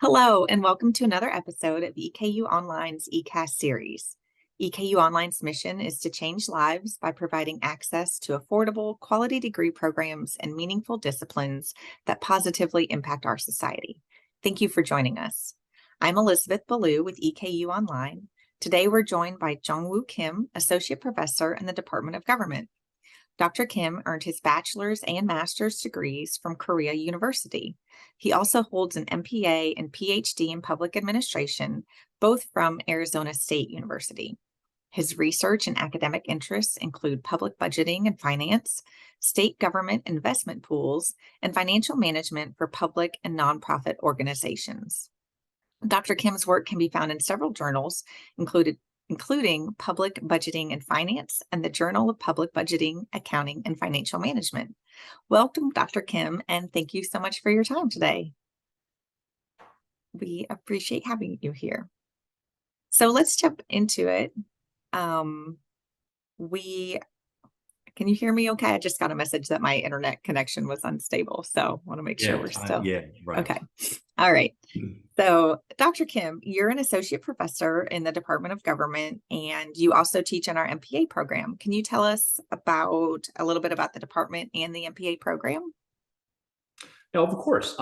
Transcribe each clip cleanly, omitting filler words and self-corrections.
Hello, and welcome to another episode of EKU Online's eCast series. EKU Online's mission is to change lives by providing access to affordable, quality degree programs and meaningful disciplines that positively impact our society. Thank you for joining us. I'm Elizabeth Ballou with EKU Online. Today, we're joined by Jeongwoo Kim, Associate Professor in the Department of Government. Dr. Kim earned his bachelor's and master's degrees from Korea University. He also holds an MPA and PhD in public administration, both from Arizona State University. His research and academic interests include public budgeting and finance, state government investment pools, and financial management for public and nonprofit organizations. Dr. Kim's work can be found in several journals, including Public Budgeting and Finance and the Journal of Public Budgeting, Accounting, and Financial Management. Welcome, Dr. Kim, and thank you so much for your time today. We appreciate having you here. So let's jump into it. Can you hear me okay? I just got a message that my internet connection was unstable, so I want to make sure we're still. Right. Okay. All right. So, Dr. Kim, you're an associate professor in the Department of Government, and you also teach in our MPA program. Can you tell us about a little bit about the department and the MPA program? Yeah, of course.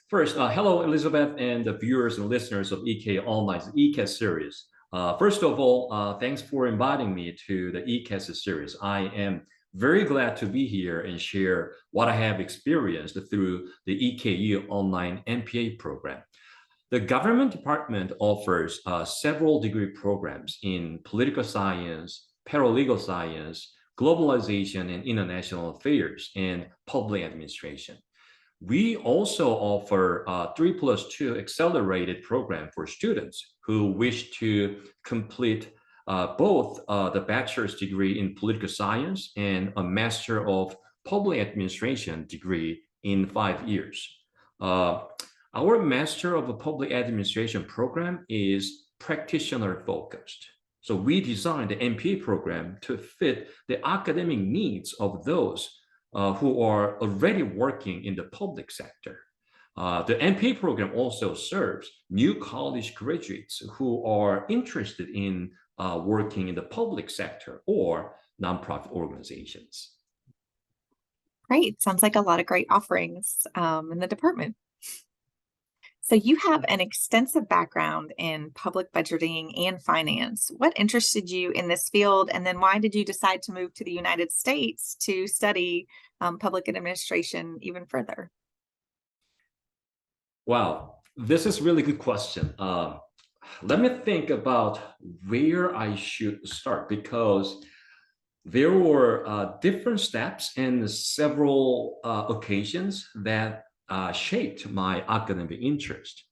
First, hello, Elizabeth, and the viewers and listeners of EK Online's eCast series. First of all, thanks for inviting me to the eCast series. I am very glad to be here and share what I have experienced through the EKU Online MPA program. The government department offers several degree programs in political science, paralegal science, globalization and international affairs, and public administration. We also offer a 3+2 accelerated program for students who wish to complete both the bachelor's degree in political science and a master of public administration degree in 5 years. Our Master of Public Administration program is practitioner focused. So we designed the MPA program to fit the academic needs of those who are already working in the public sector. The MPA program also serves new college graduates who are interested in working in the public sector or nonprofit organizations. Great. Sounds like a lot of great offerings in the department. So you have an extensive background in public budgeting and finance. What interested you in this field? And then why did you decide to move to the United States to study public administration even further? Wow, this is a really good question. Let me think about where I should start because there were different steps and several occasions that shaped my academic interest.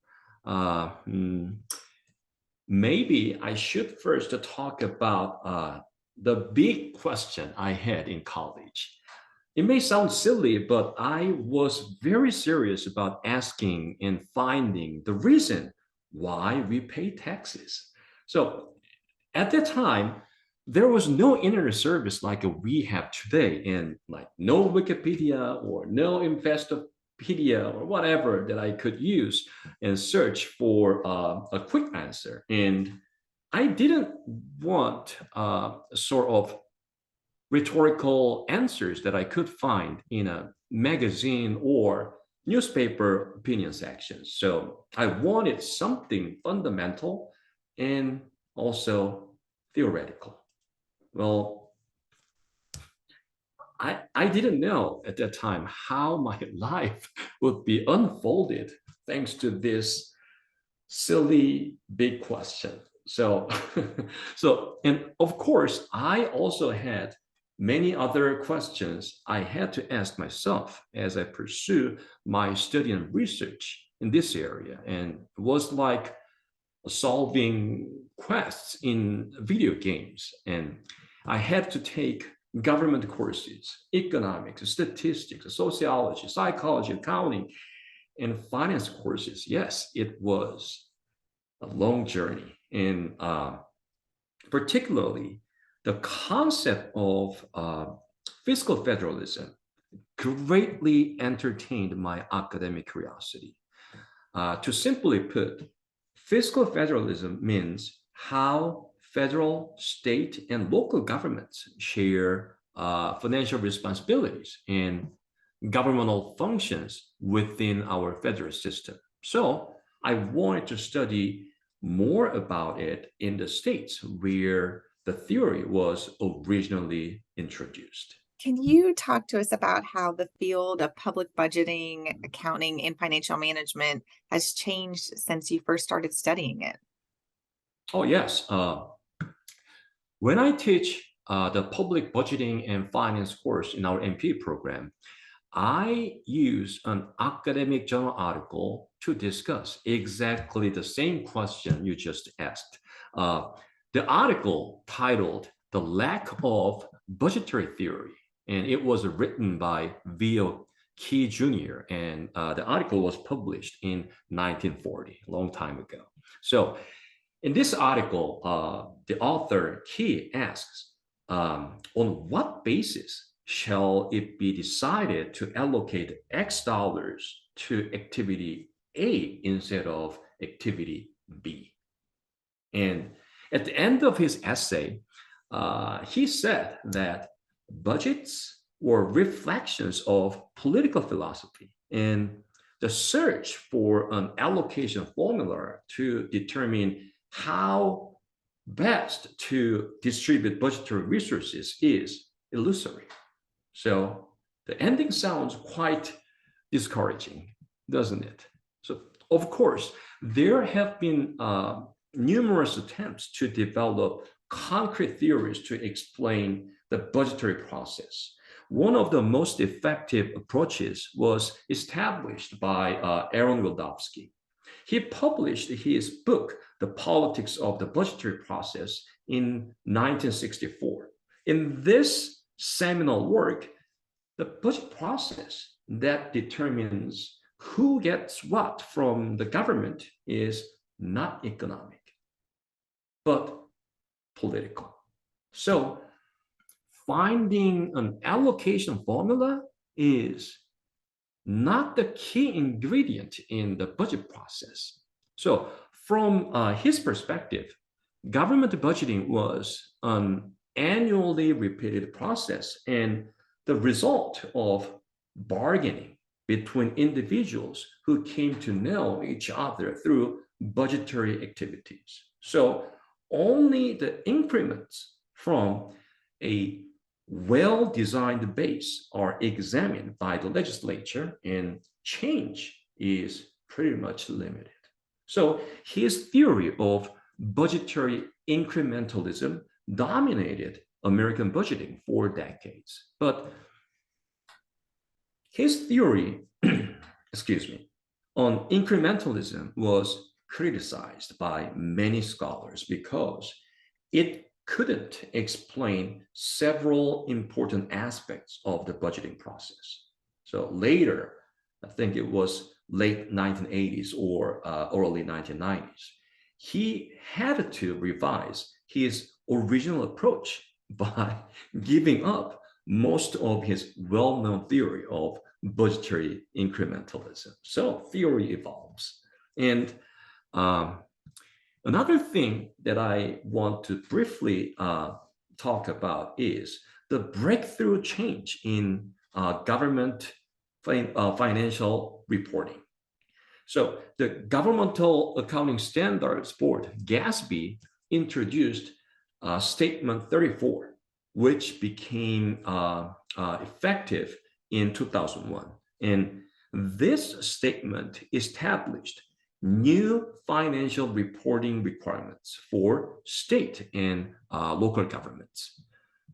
Maybe I should first talk about the big question I had in college. It may sound silly, but I was very serious about asking and finding the reason why we pay taxes. So at that time, there was no internet service like we have today, and like no Wikipedia or no Investopedia or whatever that I could use and search for a quick answer. And I didn't want sort of rhetorical answers that I could find in a magazine or newspaper opinion section. So I wanted something fundamental and also theoretical. Well, I didn't know at that time how my life would be unfolded thanks to this silly big question. So, and of course, I also had many other questions I had to ask myself as I pursue my study and research in this area. And it was like solving quests in video games. And I had to take government courses, economics, statistics, sociology, psychology, accounting, and finance courses. Yes, it was a long journey. And particularly, the concept of fiscal federalism greatly entertained my academic curiosity. To simply put, fiscal federalism means how federal, state, and local governments share financial responsibilities and governmental functions within our federal system. So I wanted to study more about it in the States where the theory was originally introduced. Can you talk to us about how the field of public budgeting, accounting, and financial management has changed since you first started studying it? Oh, yes. When I teach the public budgeting and finance course in our MP program, I use an academic journal article to discuss exactly the same question you just asked. Uh, the article titled The Lack of Budgetary Theory, and it was written by V.O. Key Jr., and the article was published in 1940, a long time ago. So in this article, the author Key asks, on what basis shall it be decided to allocate X dollars to activity A instead of activity B? And at the end of his essay, he said that budgets were reflections of political philosophy, and the search for an allocation formula to determine how best to distribute budgetary resources is illusory. So the ending sounds quite discouraging, doesn't it? So, of course, there have been numerous attempts to develop concrete theories to explain the budgetary process. One of the most effective approaches was established by Aaron Wildavsky. He published his book, The Politics of the Budgetary Process, in 1964. In this seminal work, the budget process that determines who gets what from the government is not economic, but political. So finding an allocation formula is not the key ingredient in the budget process. So from his perspective, government budgeting was an annually repeated process and the result of bargaining between individuals who came to know each other through budgetary activities. So only the increments from a well-designed base are examined by the legislature, and change is pretty much limited. So his theory of budgetary incrementalism dominated American budgeting for decades. But his theory, excuse me, on incrementalism was criticized by many scholars because it couldn't explain several important aspects of the budgeting process. So later, I think it was late 1980s or early 1990s, he had to revise his original approach by giving up most of his well-known theory of budgetary incrementalism. So theory evolves. And another thing that I want to briefly talk about is the breakthrough change in government financial reporting. So the Governmental Accounting Standards Board, GASB, introduced Statement 34, which became effective in 2001. And this statement established new financial reporting requirements for state and local governments.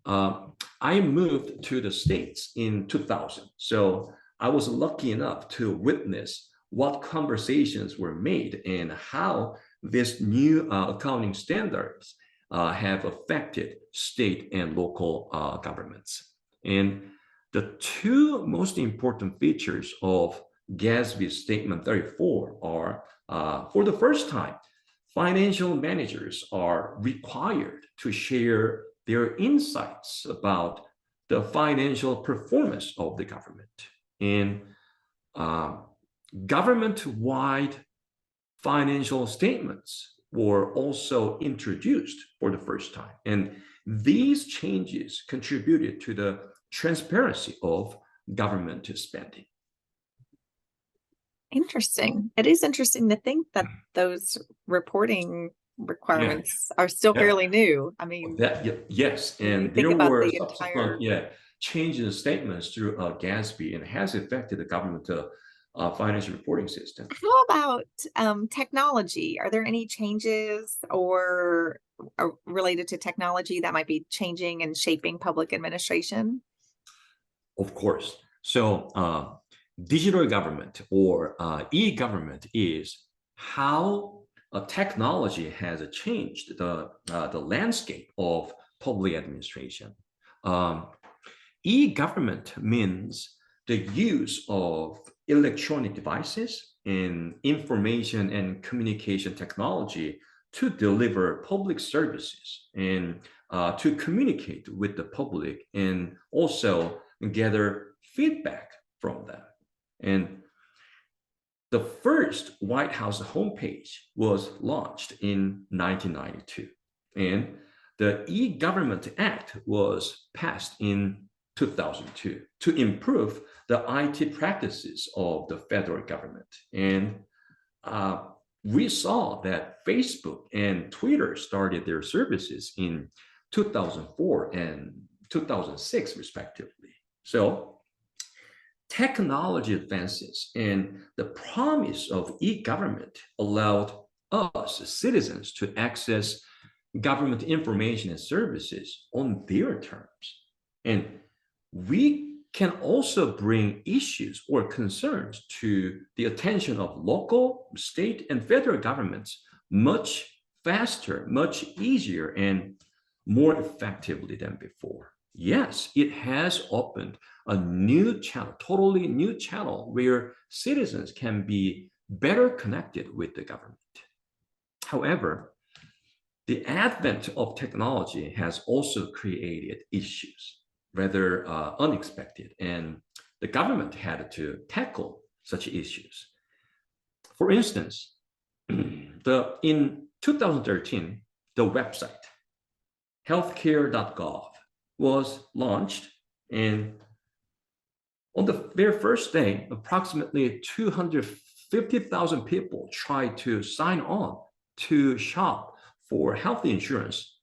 I moved to the States in 2000, so I was lucky enough to witness what conversations were made and how these new accounting standards have affected state and local governments. And the two most important features of GASB's Statement 34 are, for the first time, financial managers are required to share their insights about the financial performance of the government. And government-wide financial statements were also introduced for the first time. And these changes contributed to the transparency of government spending. Interesting. It is interesting to think that those reporting Yeah, requirements are still yeah. fairly new. I mean, Yes, when you and think there about were the subsequent entire. changes in statements through Gatsby, and has affected the government financial reporting system. How about technology? Are there any changes or related to technology that might be changing and shaping public administration? Of course. So, digital government or e-government is how technology has changed the landscape of public administration. Um, E-government means the use of electronic devices and information and communication technology to deliver public services and to communicate with the public and also gather feedback from them. And the first White House homepage was launched in 1992, and the E-Government Act was passed in 2002 to improve the IT practices of the federal government. And uh, we saw that Facebook and Twitter started their services in 2004 and 2006, respectively. So technology advances and the promise of e-government allowed us citizens to access government information and services on their terms. And we can also bring issues or concerns to the attention of local, state, and federal governments much faster, much easier, and more effectively than before. Yes, it has opened a new channel, totally new channel where citizens can be better connected with the government. However, the advent of technology has also created issues, rather unexpected, and the government had to tackle such issues. For instance, in 2013, the website healthcare.gov was launched, and on the very first day, approximately 250,000 people tried to sign on to shop for health insurance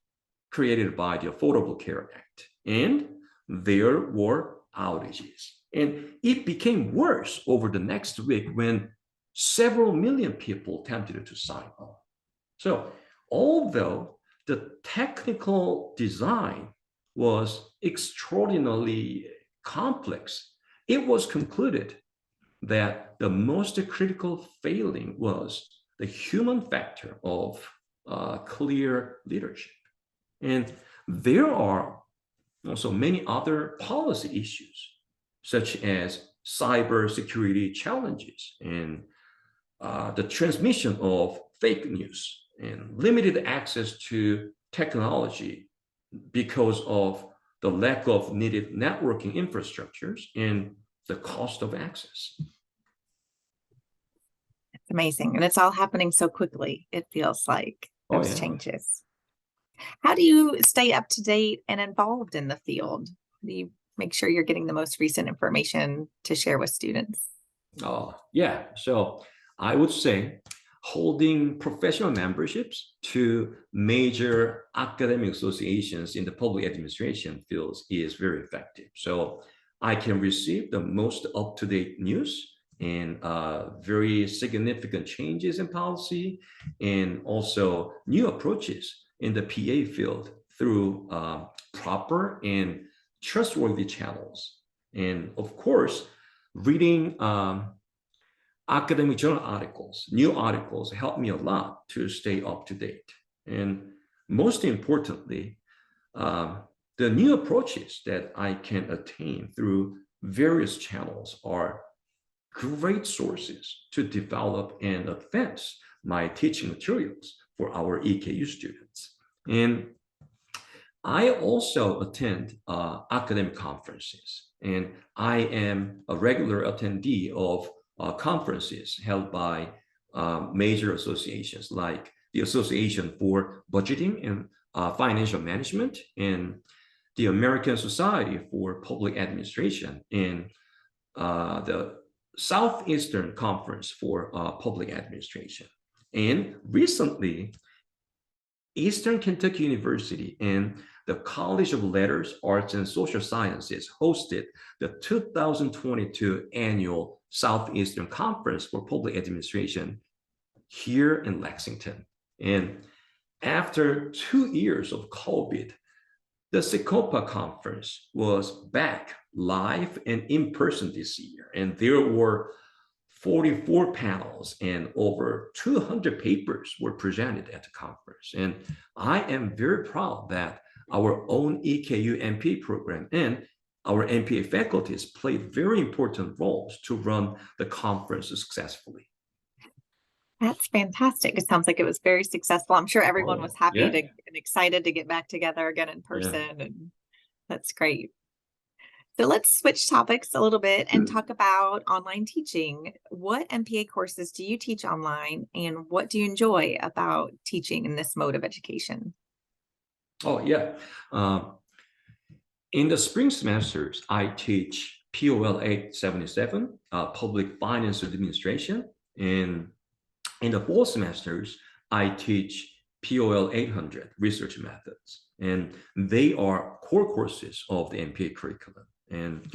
created by the Affordable Care Act. And there were outages. And it became worse over the next week when several million people attempted to sign on. So, although the technical design was extraordinarily complex, it was concluded that the most critical failing was the human factor of clear leadership. And there are also many other policy issues, such as cybersecurity challenges and the transmission of fake news and limited access to technology because of the lack of needed networking infrastructures and the cost of access. It's amazing. And it's all happening so quickly, it feels like, Oh, those yeah. changes. How do you stay up to date and involved in the field? Do you make sure you're getting the most recent information to share with students? Yeah. So I would say holding professional memberships to major academic associations in the public administration fields is very effective. So I can receive the most up-to-date news and very significant changes in policy and also new approaches in the PA field through proper and trustworthy channels. And of course, reading academic journal articles, new articles help me a lot to stay up to date. And most importantly, the new approaches that I can attain through various channels are great sources to develop and advance my teaching materials for our EKU students. And I also attend academic conferences, and I am a regular attendee of conferences held by major associations like the Association for Budgeting and Financial Management and the American Society for Public Administration and the Southeastern Conference for Public Administration. And recently, Eastern Kentucky University and the College of Letters, Arts, and Social Sciences hosted the 2022 annual Southeastern Conference for Public Administration here in Lexington. And after 2 years of COVID, the SECOPA conference was back live and in person this year. And there were 44 panels and over 200 papers were presented at the conference. And I am very proud that our own EKU MP program and our MPA faculties played very important roles to run the conference successfully. That's fantastic. It sounds like it was very successful. I'm sure everyone was happy Yeah, to and excited to get back together again in yeah. person, and that's great. So let's switch topics a little bit and talk about online teaching. What MPA courses do you teach online, and what do you enjoy about teaching in this mode of education? Oh, yeah. In the spring semesters, I teach POL 877, Public Finance Administration. And in the fall semesters, I teach POL 800, Research Methods. And they are core courses of the MPA curriculum. And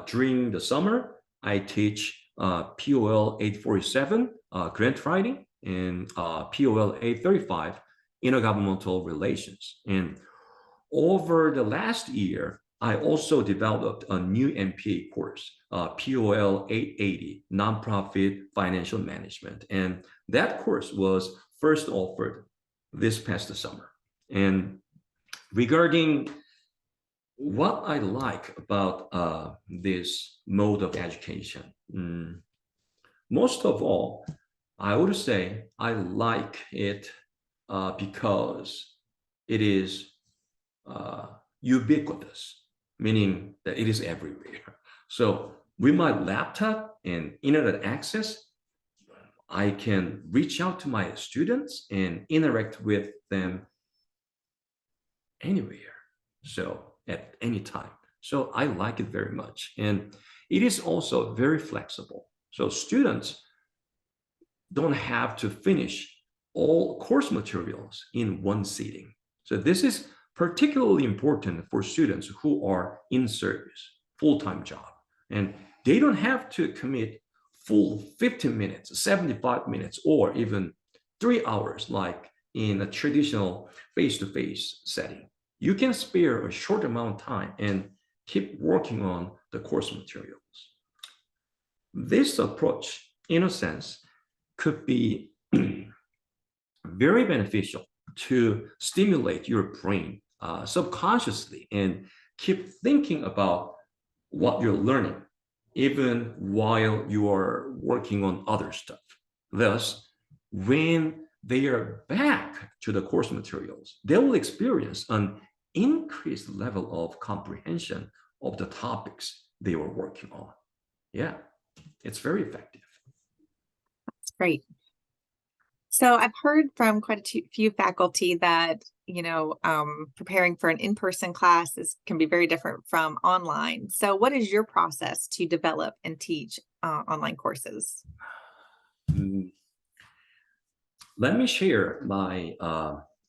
during the summer, I teach POL 847, Grant Writing, and POL 835, Intergovernmental Relations. And over the last year, I also developed a new MPA course, POL 880, Nonprofit Financial Management. And that course was first offered this past summer. And regarding what I like about this mode of education, most of all, I would say I like it because it is ubiquitous, meaning that it is everywhere. So with my laptop and internet access, I can reach out to my students and interact with them anywhere. So at any time. So I like it very much. And it is also very flexible. So students don't have to finish all course materials in one sitting. So this is particularly important for students who are in service, full-time job. And they don't have to commit full 50 minutes, 75 minutes, or even 3 hours like in a traditional face-to-face setting. You can spare a short amount of time and keep working on the course materials. This approach, in a sense, could be very beneficial to stimulate your brain subconsciously and keep thinking about what you're learning, even while you are working on other stuff. Thus, when they are back to the course materials, they will experience an increased level of comprehension of the topics they were working on. Yeah, it's very effective. That's great. So I've heard from quite a few faculty that, preparing for an in-person class can be very different from online. So what is your process to develop and teach online courses? Let me share my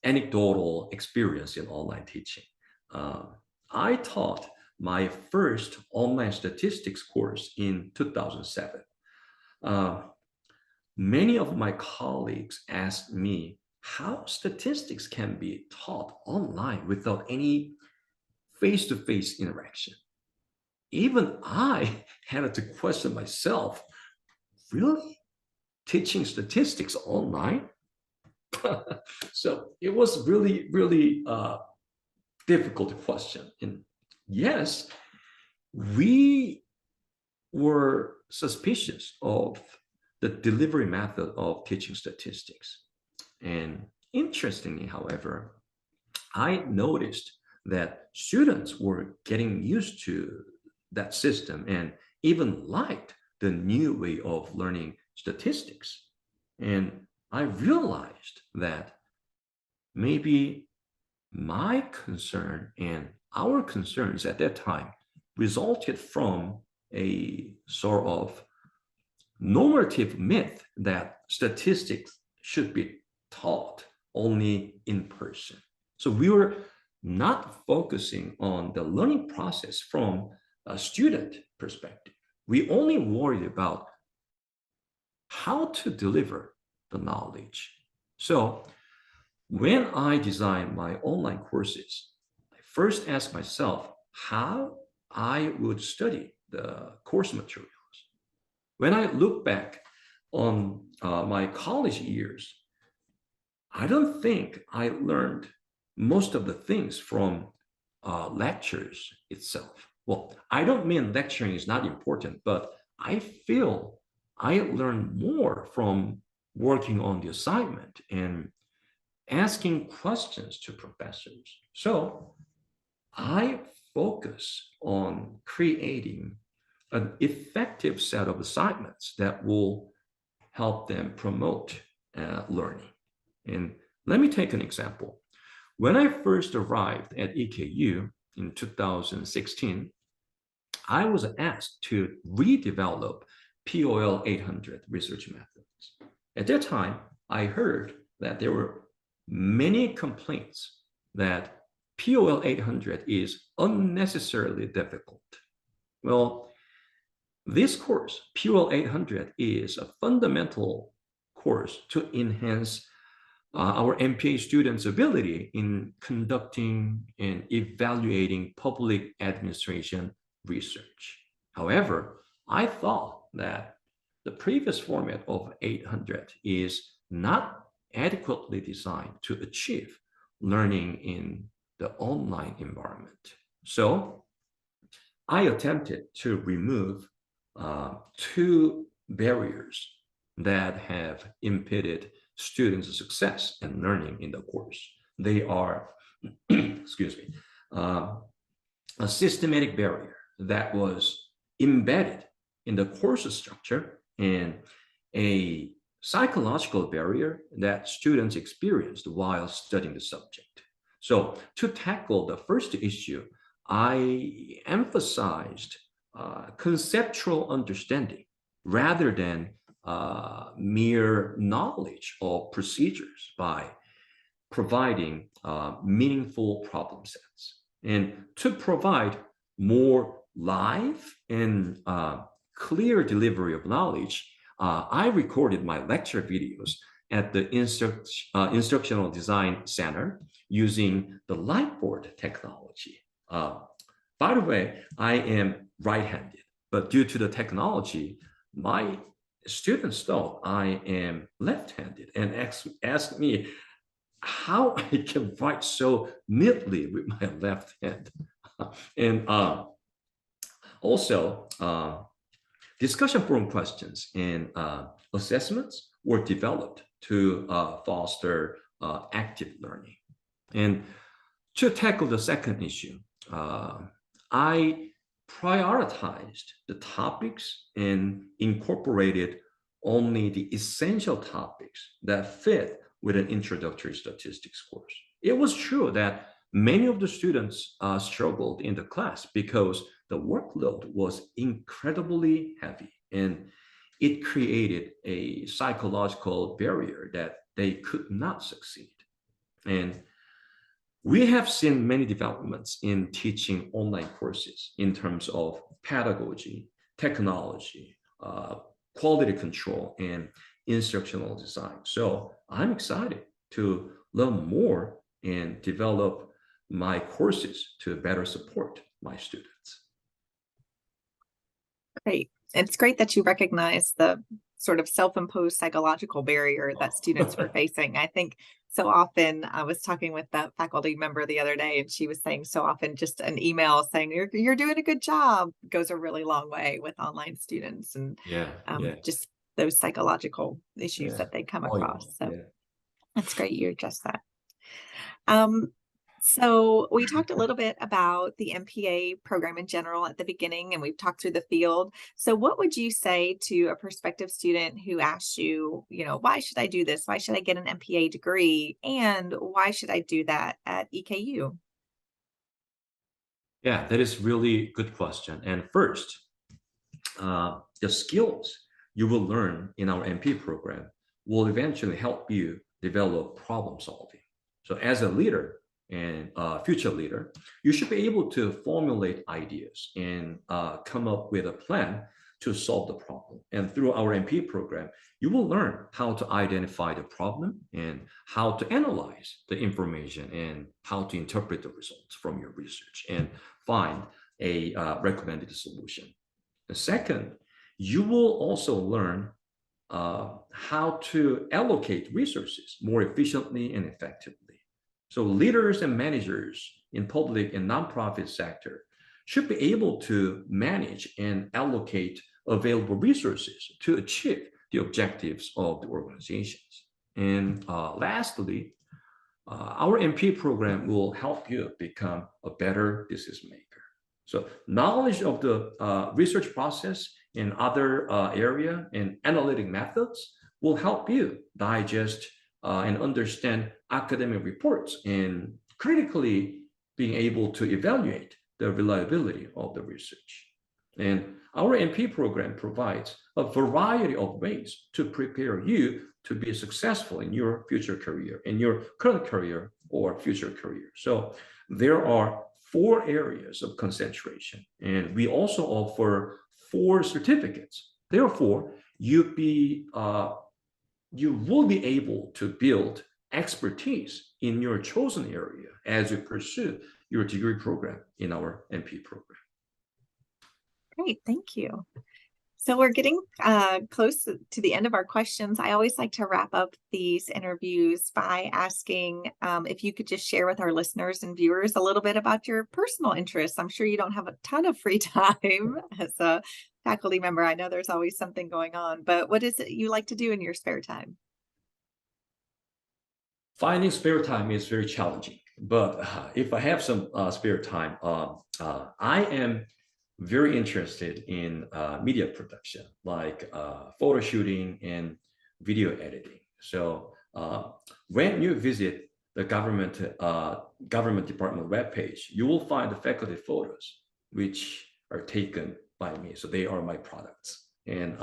anecdotal experience in online teaching. I taught my first online statistics course in 2007. Many of my colleagues asked me how statistics can be taught online without any face-to-face interaction. Even I had to question myself, really? Teaching statistics online? So it was really, really difficult question. And yes, we were suspicious of the delivery method of teaching statistics. And interestingly, however, I noticed that students were getting used to that system and even liked the new way of learning statistics. And I realized that maybe my concern and our concerns at that time resulted from a sort of normative myth that statistics should be taught only in person. So we were not focusing on the learning process from a student perspective. We only worried about how to deliver the knowledge. So when I design my online courses, I first ask myself how I would study the course materials. When I look back on my college years, I don't think I learned most of the things from lectures itself. Well, I don't mean lecturing is not important, but I feel I learned more from working on the assignment and asking questions to professors. So I focus on creating an effective set of assignments that will help them promote learning. And let me take an example. When I first arrived at EKU in 2016, I was asked to redevelop POL 800 research methods. At that time, I heard that there were many complaints that POL 800 is unnecessarily difficult. Well, this course, POL 800, is a fundamental course to enhance our MPA students' ability in conducting and evaluating public administration research. However, I thought that the previous format of 800 is not adequately designed to achieve learning in the online environment. So I attempted to remove two barriers that have impeded students' success and learning in the course. They are, excuse me, a systematic barrier that was embedded in the course structure and a psychological barrier that students experienced while studying the subject. So to tackle the first issue, I emphasized conceptual understanding rather than mere knowledge of procedures by providing meaningful problem sets. And to provide more live and clear delivery of knowledge, I recorded my lecture videos at the Instructional Design Center using the Lightboard technology. By the way, I am right-handed, but due to the technology, my students thought I am left-handed and asked me how I can write so neatly with my left hand. And also, discussion forum questions and assessments were developed to foster active learning. And to tackle the second issue, I prioritized the topics and incorporated only the essential topics that fit with an introductory statistics course. It was true that many of the students struggled in the class because the workload was incredibly heavy and it created a psychological barrier that they could not succeed. And we have seen many developments in teaching online courses in terms of pedagogy, technology, quality control, and instructional design. So I'm excited to learn more and develop my courses to better support my students. Great. It's great that you recognize the sort of self-imposed psychological barrier that students were facing. I think so often I was talking with that faculty member the other day, and she was saying so often just an email saying you're doing a good job goes a really long way with online students and Yeah, yeah, just those psychological issues yeah. that they come Oh, across. So yeah. that's great you address that. Um, So we talked a little bit about the MPA program in general at the beginning, and we've talked through the field. So what would you say to a prospective student who asks you, why should I do this? Why should I get an MPA degree? And why should I do that at EKU? Yeah, that is really good question. And first, the skills you will learn in our MP program will eventually help you develop problem solving. So, as a leader and future leader, you should be able to formulate ideas and come up with a plan to solve the problem. And through our MP program, you will learn how to identify the problem and how to analyze the information and how to interpret the results from your research and find a recommended solution. The second, you will also learn how to allocate resources more efficiently and effectively. So leaders and managers in public and nonprofit sector should be able to manage and allocate available resources to achieve the objectives of the organizations. And lastly, our MP program will help you become a better decision maker. So knowledge of the research process in other area and analytic methods will help you digest and understand academic reports and critically being able to evaluate the reliability of the research. And our MP program provides a variety of ways to prepare you to be successful in your future career, in your current career or future career. So there are 4 areas of concentration, and we also offer 4 certificates. Therefore, you will be able to build expertise in your chosen area as you pursue your degree program in our MP program. Great, thank you. So we're getting close to the end of our questions. I always like to wrap up these interviews by asking if you could just share with our listeners and viewers a little bit about your personal interests. I'm sure you don't have a ton of free time as a faculty member. I know there's always something going on, but what is it you like to do in your spare time? Finding spare time is very challenging, but if I have some spare time, I am very interested in media production, like photo shooting and video editing. So when you visit the government department webpage, you will find the faculty photos, which are taken by me. So they are my products. And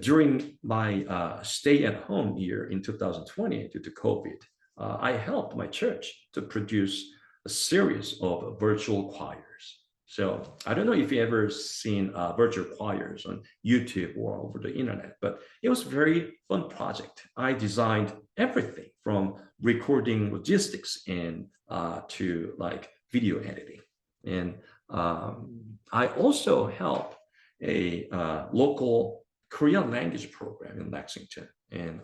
during my stay at home year in 2020 due to COVID, I helped my church to produce a series of virtual choirs. So I don't know if you ever seen virtual choirs on YouTube or over the internet, but it was a very fun project. I designed everything from recording logistics and to like video editing. And I also help a local Korean language program in Lexington. And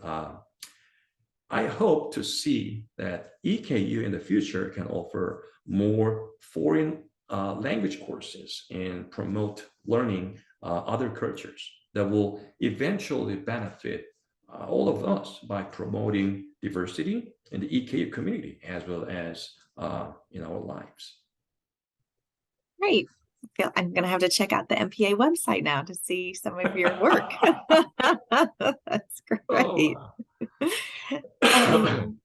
I hope to see that EKU in the future can offer more foreign language courses and promote learning other cultures that will eventually benefit all of us by promoting diversity in the EKU community as well as in our lives. Great. I'm going to have to check out the MPA website now to see some of your work. That's Oh, great. Um,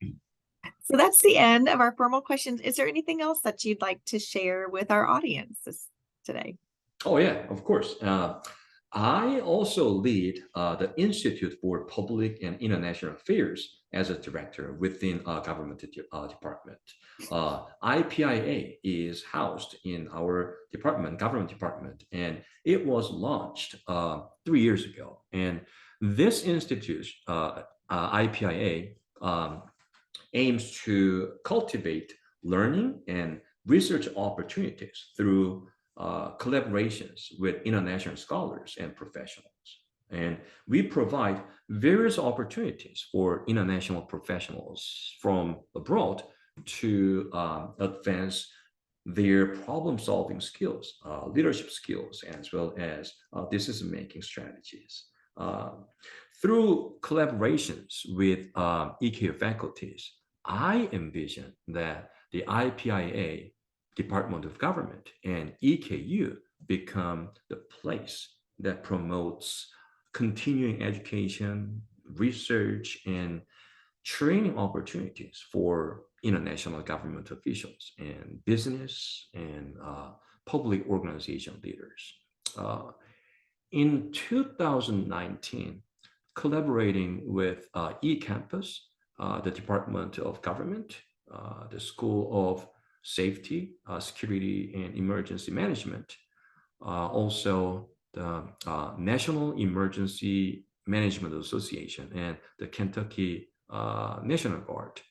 so that's the end of our formal questions. Is there anything else that you'd like to share with our audience today? oh yeah, of course. I also lead the Institute for Public and International Affairs as a director within government department. IPIA is housed in our department, government department, and it was launched 3 years ago. And this institute, IPIA, aims to cultivate learning and research opportunities through collaborations with international scholars and professionals. And we provide various opportunities for international professionals from abroad to advance their problem solving skills, leadership skills, as well as decision making strategies. Uh, Through collaborations with EKU faculties, I envision that the IPIA, Department of Government, and EKU become the place that promotes continuing education, research, and training opportunities for international government officials and business and public organization leaders. Uh, in 2019, collaborating with eCampus, the Department of Government, the School of Safety, Security, and Emergency Management, also the National Emergency Management Association, and the Kentucky National Guard.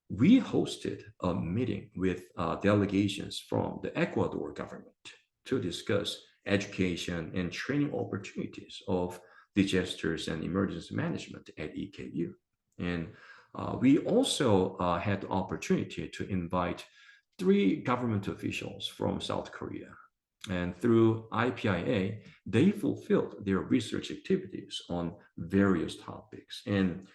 We hosted a meeting with delegations from the Ecuador government to discuss education and training opportunities of disasters and emergency management at EKU. And we also had the opportunity to invite three government officials from South Korea. And through IPIA, they fulfilled their research activities on various topics. And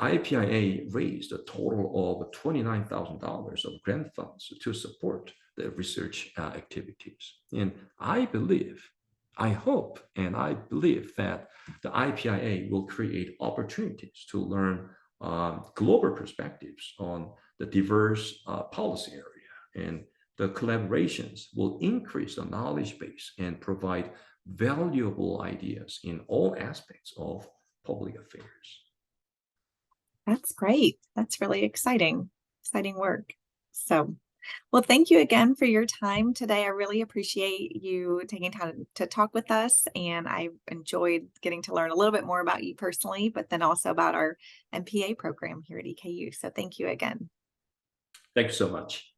IPIA raised a total of $29,000 of grant funds to support the research activities. And I believe, I hope, and I believe that the IPIA will create opportunities to learn global perspectives on the diverse policy area. And the collaborations will increase the knowledge base and provide valuable ideas in all aspects of public affairs. That's great. That's really exciting work. So, well, thank you again for your time today. I really appreciate you taking time to talk with us, and I enjoyed getting to learn a little bit more about you personally, but then also about our MPA program here at EKU. So, thank you again. Thank you so much.